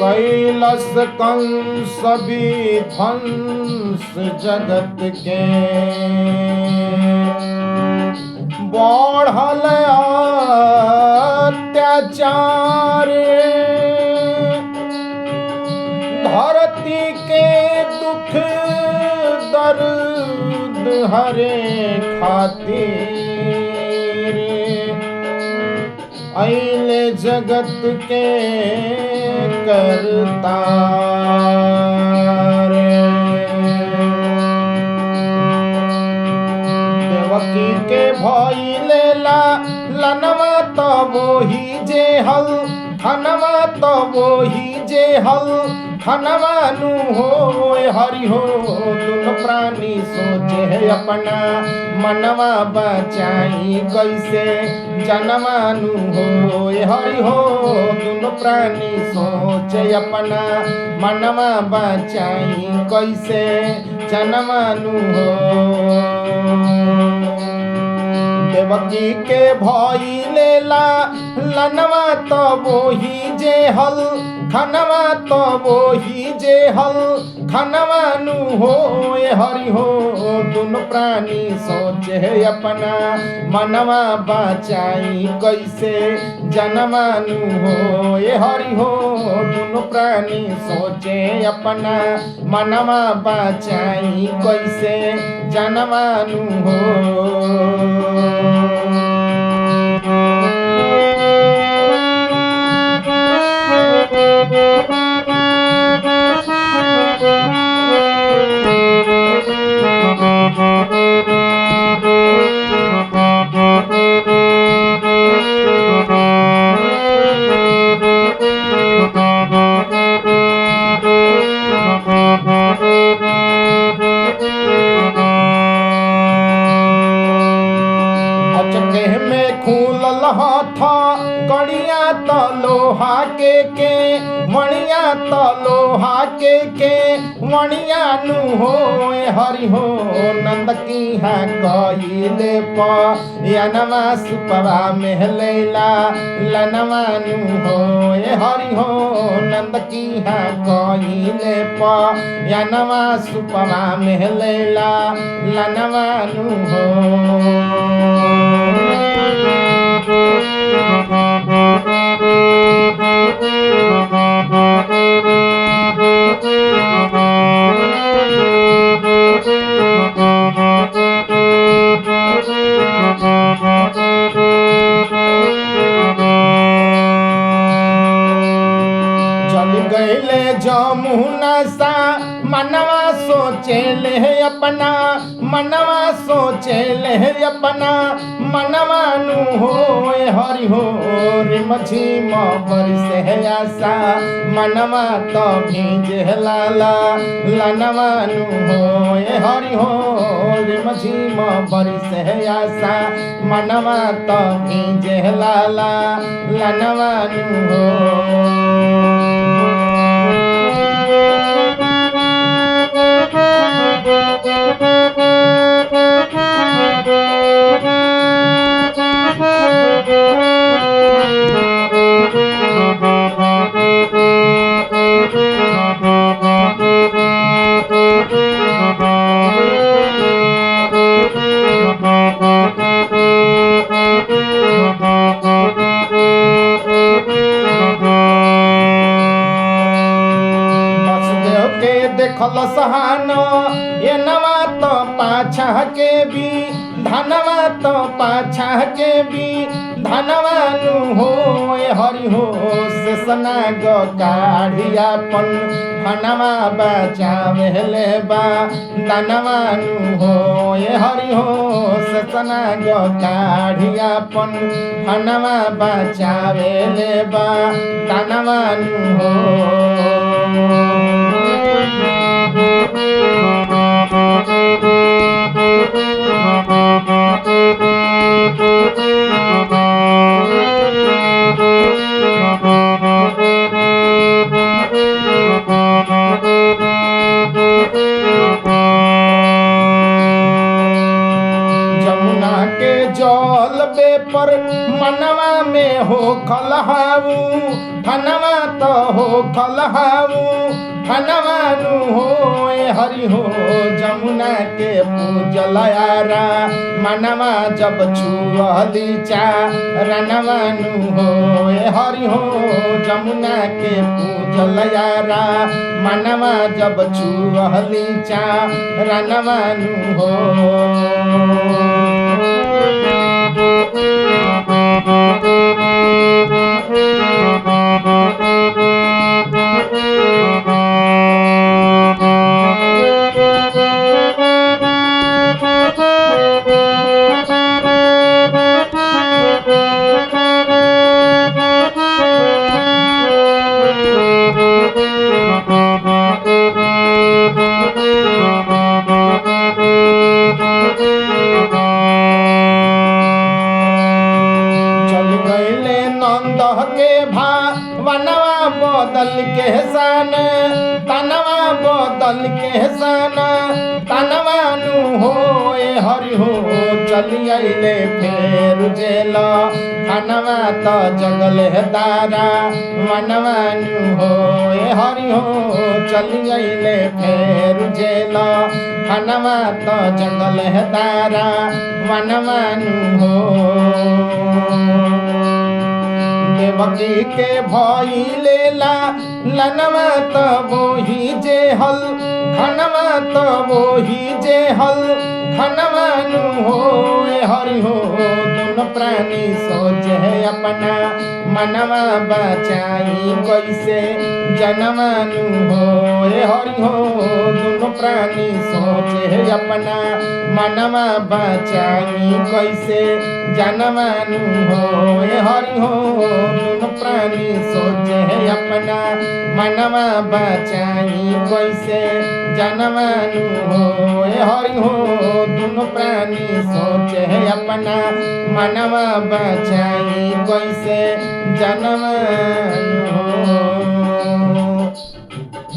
कैलस कंस विध्वंस जगत के, बढ़ल अत्याचार, धरती के दुख दर्द हरे खातिर, अइले जगत के करतार। देवकी के भइले लनवा त मोही जे हल, खनवा त मोही जे हल, खनवानु हो हरि हो। दुनु प्राणी सोचे अपना मनवा बचाई कैसे, जनवानु हो हरि हो। दुनु प्राणी सोचे अपना मनवा बचाई कैसे, जनवानु हो। देवकी के भइले लनवा त मोही जे हल, खनवा त मोही जे हल, खनवानु हो हरि हो। दुनु प्राणी सोचे अपना मनवा बचाई कैसे, जनवानु हो हरि हो। दुनु प्राणी सोचे अपना मनवा बचाई कैसे, जनवानु हो। खुलल हथा कड़िया त लोहा के मणिया त लोहा के मणिया नु हो हरि हो। नंद की है कइले यनमा सुपवा महलैला, लनवा नु हो हरि हो। नंद की है कइले यनमा सुपवा महलैला, लनवा नु हो। चल गईले जमुना सा मनवा सोचे ले अपना, मनवा सोचे ले अपना मनवा नु हो हरि हो। रिम झिम बरसे आशा मनवा तो भीजे लाला, लनवा नु हो हरि हो। रिम झिम बरसे आशा मनवा तो भीजे लाला, लनवा नु हो। देखल सहान ये नवा तो पाछा के भी, धनवा तो पाछा के भी, धनवानु हो हरि हो। शेषनाग काढ़ियापन फनवा बचावेले बा, दनवानु हो हरि हो। शेषनाग काढ़ियापन फनवा बचावेले बा, दनवानु हो। जमुना के जल बेपर मनवा में हो खलहाऊ, फनवा मनवा तो हो खलहाऊ धनवानु हो हरि हो जमुना के पूजलयारा मनवा जब छुअली रनवानु हो हरि हो जमुना के पूजलयारा मनवा जब छुअली रनवानु हो के भावनवा बदल के सन तनवा बदल के सन तनवानु हो हरि हो चली अइले फेर जेल धनवा तो जगल दारा मनवानु हो हरि हो चली अइले फेर जेल धनवा तो जगल दारा मनवानु हो देवकी के भई लेला लनवा तो वही जे हल घनवा तो वही जे हल घनवानु हो हरि हो दोनों प्राणी सोचे अपना मनवा बचाई कैसे जनवानु हो हरि हो दोनों प्राणी सोचे अपना मनवा बचाई कैसे जनवानु हो हरि हो दोनों प्राणी सोचे अपना मनवा बचाई कैसे जनवानु हो हरि हो दोनों प्राणी सोचे अपना मनवा बचाई कैसे जनवानु